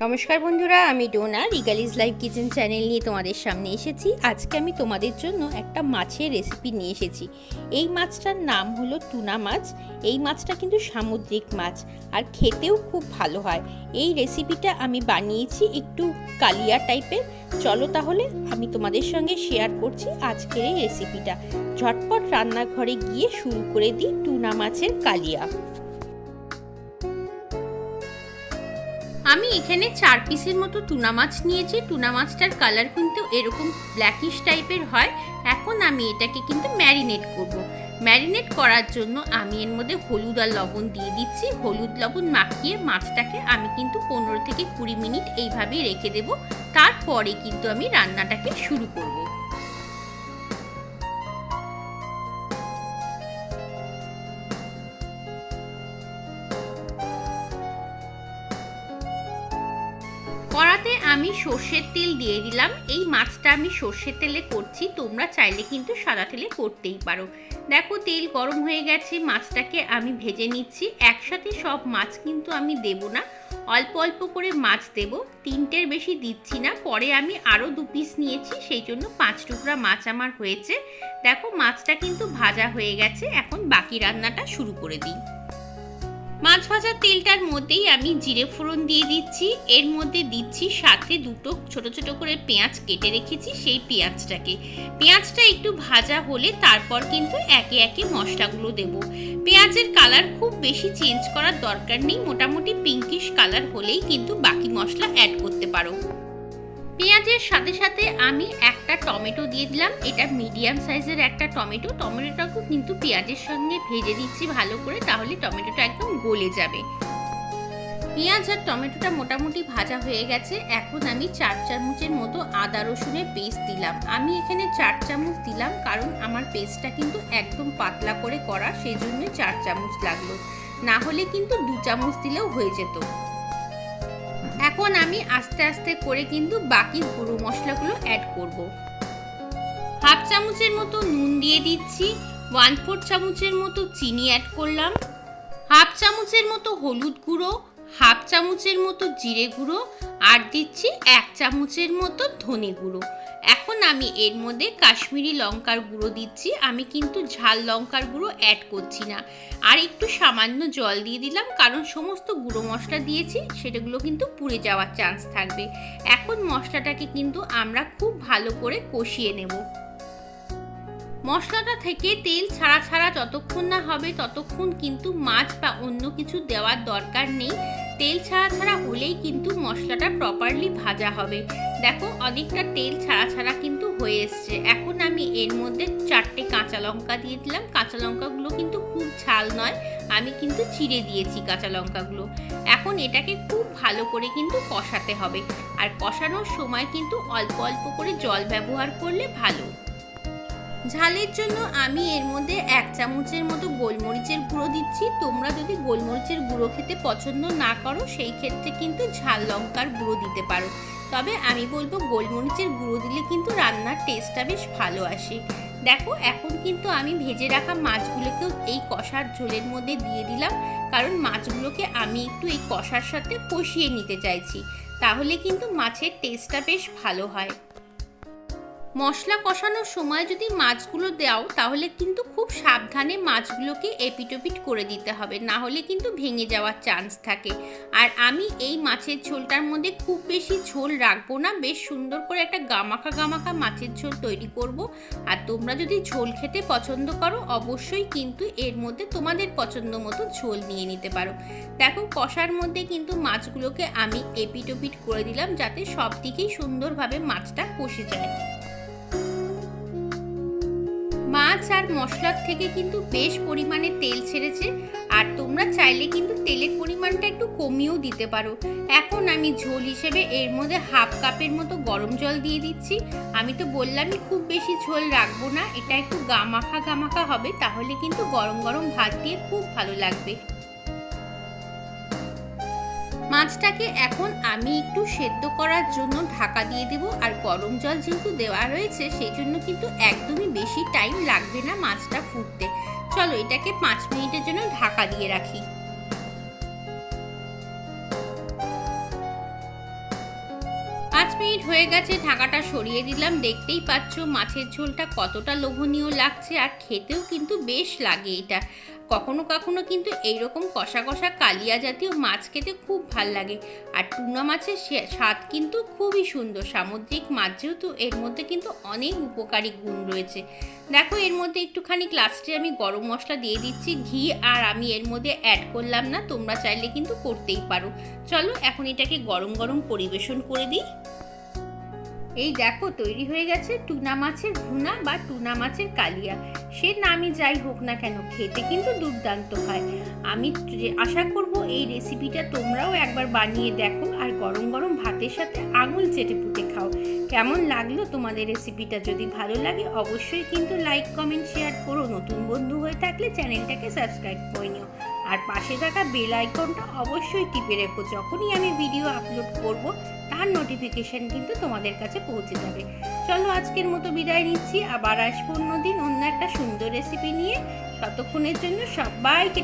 নমস্কার বন্ধুরা, আমি ডোনা রিগালিজ লাইভ কিচেন চ্যানেল নিয়ে তোমাদের সামনে এসেছি। আজকে আমি তোমাদের জন্য একটা মাছের রেসিপি নিয়ে এসেছি। এই মাছটার নাম হলো টুনা মাছ। এই মাছটা কিন্তু সামুদ্রিক মাছ আর খেতেও খুব ভালো হয়। এই রেসিপিটা আমি বানিয়েছি একটু কালিয়া টাইপের। চলো তাহলে আমি তোমাদের সঙ্গে শেয়ার করছি আজকের এই রেসিপিটা। ঝটপট রান্নাঘরে গিয়ে শুরু করে দিই টুনা মাছের কালিয়া। আমি এখানে 4 পিসের মতো টুনা মাছ নিয়েছি। টুনা মাছটার কালার কিন্তু এরকম ব্ল্যাকিশ টাইপের হয়। এখন আমি এটাকে কিন্তু ম্যারিনেট করব। ম্যারিনেট করার জন্য আমি এর মধ্যে হলুদ আর লবণ দিয়ে দিচ্ছি। হলুদ লবণ মাখিয়ে মাছটাকে আমি কিন্তু 15 থেকে 20 মিনিট এইভাবেই রেখে দেব। তারপরে কিন্তু আমি রান্নাটাকে শুরু করব। কড়াতে আমি সর্ষের তেল দিয়ে দিলাম। এই মাছটা আমি সর্ষের তেলে করছি, তোমরা চাইলে কিন্তু সাদা তেলে করতেই পারো। দেখো তেল গরম হয়ে গেছে, মাছটাকে আমি ভেজে নিচ্ছি। একসাথে সব মাছ কিন্তু আমি দেব না, অল্প অল্প করে মাছ দেব। 3টের বেশি দিচ্ছি না। পরে আমি আরও 2 পিস নিয়েছি, সেই জন্য 5 টুকরা মাছ আমার হয়েছে। দেখো মাছটা কিন্তু ভাজা হয়ে গেছে। এখন বাকি রান্নাটা শুরু করে দিই। মাছ ভাজার তেলটার মধ্যেই আমি জিরে ফোড়ন দিয়ে দিচ্ছি। এর মধ্যে দিচ্ছি সাথে 2টো ছোট ছোট করে পেঁয়াজ কেটে রেখেছি, সেই পেঁয়াজটা একটু ভাজা হলে তারপর কিন্তু একে একে মশলাগুলো দেব। পেঁয়াজের কালার খুব বেশি চেঞ্জ করার দরকার নেই, মোটামুটি পিঙ্কিশ কালার হলেই কিন্তু বাকি মশলা অ্যাড করতে পারো। পেঁয়াজের সাথে সাথে আমি একটা টমেটো দিয়ে দিলাম। এটা মিডিয়াম সাইজের একটা টমেটোটাকে কিন্তু পেঁয়াজের সঙ্গে ভেজে দিচ্ছি ভালো করে, তাহলে টমেটোটা একদম গলে যাবে। পেঁয়াজ আর টমেটোটা মোটামুটি ভাজা হয়ে গেছে। এখন আমি 4 চামচের মতো আদা রসুনের পেস্ট দিলাম। আমি এখানে 4 চামচ দিলাম, কারণ আমার পেস্টটা কিন্তু একদম পাতলা করে করা, সেই জন্যই 4 চামচ লাগলো। না হলে কিন্তু 2 চামচ দিলেও হয়ে যেত। এখন আমি আস্তে আস্তে করে কিন্তু বাকি গুঁড়ো মশলাগুলো অ্যাড করব। হাফ চামচের মতো নুন দিয়ে দিচ্ছি, 1/4 চামচের মতো চিনি অ্যাড করলাম, হাফ চামচের মতো হলুদ গুঁড়ো, হাফ চামচের মতো জিরে গুঁড়ো, আর দিচ্ছি 1 চামচের মতো ধনে গুঁড়ো। এখন আমি এর মধ্যে কাশ্মীরি লঙ্কার গুঁড়ো দিচ্ছি। আমি কিন্তু ঝাল লঙ্কার গুঁড়ো অ্যাড করছি না। আর একটু সামান্য জল দিয়ে দিলাম, কারণ সমস্ত গুঁড়ো মশলা দিয়েছি, সেটাগুলো কিন্তু পুড়ে যাওয়ার চান্স থাকবে। এখন মশলাটাকে কিন্তু আমরা খুব ভালো করে কষিয়ে নেব। মশলাটা থেকে তেল ছাড়া ছাড়া যতক্ষণ না হবে ততক্ষণ কিন্তু মাছ বা অন্য কিছু দেওয়ার দরকার নেই। তেল ছাড়া ছাড়া হলেই কিন্তু মশলাটা প্রপারলি ভাজা হবে। দেখো অনেকটা তেল ছাড়া ছাড়া কিন্তু হয়ে এসছে। এখন আমি এর মধ্যে 4টে কাঁচা লঙ্কা দিয়ে দিলাম। কাঁচা লঙ্কাগুলো কিন্তু খুব ঝাল নয়, আমি কিন্তু চিড়ে দিয়েছি কাঁচা লঙ্কাগুলো। এখন এটাকে খুব ভালো করে কিন্তু কষাতে হবে, আর কষানোর সময় কিন্তু অল্প অল্প করে জল ব্যবহার করলে ভালো। ঝালের জন্য আমি এর মধ্যে 1 চামচের মতো গোলমরিচের গুঁড়ো দিচ্ছি। তোমরা যদি গোলমরিচের গুঁড়ো খেতে পছন্দ না করো, সেই ক্ষেত্রে কিন্তু ঝাল লঙ্কার গুঁড়ো দিতে পারো। তবে আমি বলবো গোলমরিচের গুঁড়ো দিলে কিন্তু রান্নার টেস্টটা বেশ ভালো আসে। দেখো এখন কিন্তু আমি ভেজে রাখা মাছগুলোকেও এই কষার ঝোলের মধ্যে দিয়ে দিলাম, কারণ মাছগুলোকে আমি একটু এই কষার সাথে কষিয়ে নিতে চাইছি, তাহলে কিন্তু মাছের টেস্টটা বেশ ভালো হয়। মশলা কষানোর সময় যদি মাছগুলো দাও, তাহলে কিন্তু খুব সাবধানে মাছগুলোকে এপিটোপিট করে দিতে হবে, না হলে কিন্তু ভেঙে যাওয়ার চান্স থাকে। আর আমি এই মাছের ঝোলটার মধ্যে খুব বেশি ঝোল রাখবো না, বেশ সুন্দর করে একটা গামাখা গামাখা মাছের ঝোল তৈরি করব। আর তোমরা যদি ঝোল খেতে পছন্দ করো, অবশ্যই কিন্তু এর মধ্যে তোমাদের পছন্দ মতো ঝোল নিয়ে নিতে পারো। দেখো কষার মধ্যে কিন্তু মাছগুলোকে আমি এপিটোপিট করে দিলাম, যাতে সব দিকেই সুন্দরভাবে মাছটা কষে যায়। মাছ আর মশলার থেকে কিন্তু বেশ পরিমাণে তেল ছেড়েছে, আর তোমরা চাইলে কিন্তু তেলের পরিমাণটা একটু কমিয়েও দিতে পারো। এখন আমি ঝোল হিসেবে এর মধ্যে হাফ কাপের মতো গরম জল দিয়ে দিচ্ছি। আমি তো বললামই খুব বেশি ঝোল রাখবো না, এটা একটু গামাখা গামাখা হবে, তাহলে কিন্তু গরম গরম ভাত দিয়ে খুব ভালো লাগবে। মাছটাকে এখন আমি একটু সেদ্ধ করার জন্য ঢাকা দিয়ে দেব। আর গরম জল যেহেতু দেওয়া রয়েছে, সেই জন্য কিন্তু একদমই বেশি টাইম লাগবে না মাছটা ফুটতে। চলো এটাকে 5 মিনিটের জন্য ঢাকা দিয়ে রাখি। 5 মিনিট হয়ে গেছে, ঢাকাটা সরিয়ে দিলাম। দেখতেই পাচ্ছ মাছের ঝোলটা কতটা লোভনীয় লাগছে, আর খেতেও কিন্তু বেশ লাগে এটা। কখনো কখনো কিন্তু এইরকম কষা কষা কালিয়া জাতীয় মাছ খেতে খুব ভাল লাগে। আর টুনা মাছের স্বাদ কিন্তু খুবই সুন্দর। সামুদ্রিক মাছ যেহেতু, এর মধ্যে কিন্তু অনেক উপকারী গুণ রয়েছে। দেখো এর মধ্যে একটুখানি লাস্টে আমি গরম মশলা দিয়ে দিচ্ছি, ঘি আর আমি এর মধ্যে অ্যাড করলাম না, তোমরা চাইলে কিন্তু করতেই পারো। চলো এখন এটাকে গরম গরম পরিবেশন করে দিই। এই দেখো তৈরি হয়ে গেছে টুনা মাছের ভুনা বা টুনা মাছের কালিয়া। সে নামই যাই হোক না কেন, খেতে কিন্তু দুর্দান্ত হয়। আমি আশা করব এই রেসিপিটা তোমরাও একবার বানিয়ে দেখো, আর গরম গরম ভাতের সাথে আঙুল চেটে পুটে খাও। কেমন লাগলো তোমাদের রেসিপিটা? যদি ভালো লাগে অবশ্যই কিন্তু লাইক কমেন্ট শেয়ার করো। নতুন বন্ধু হয়ে থাকলে চ্যানেলটাকে সাবস্ক্রাইব করে নিও, আর পাশে থাকা বেল আইকনটা অবশ্যই টিপে রেখো। যখনই আমি ভিডিও আপলোড করব তার নোটিফিকেশন কিন্তু তোমাদের কাছে পৌঁছে যাবে। চলো আজকের মতো বিদায় নিচ্ছি, আবার আসবো অন্যদিন অন্য একটা সুন্দর রেসিপি নিয়ে। ততক্ষণের জন্য সবাইকে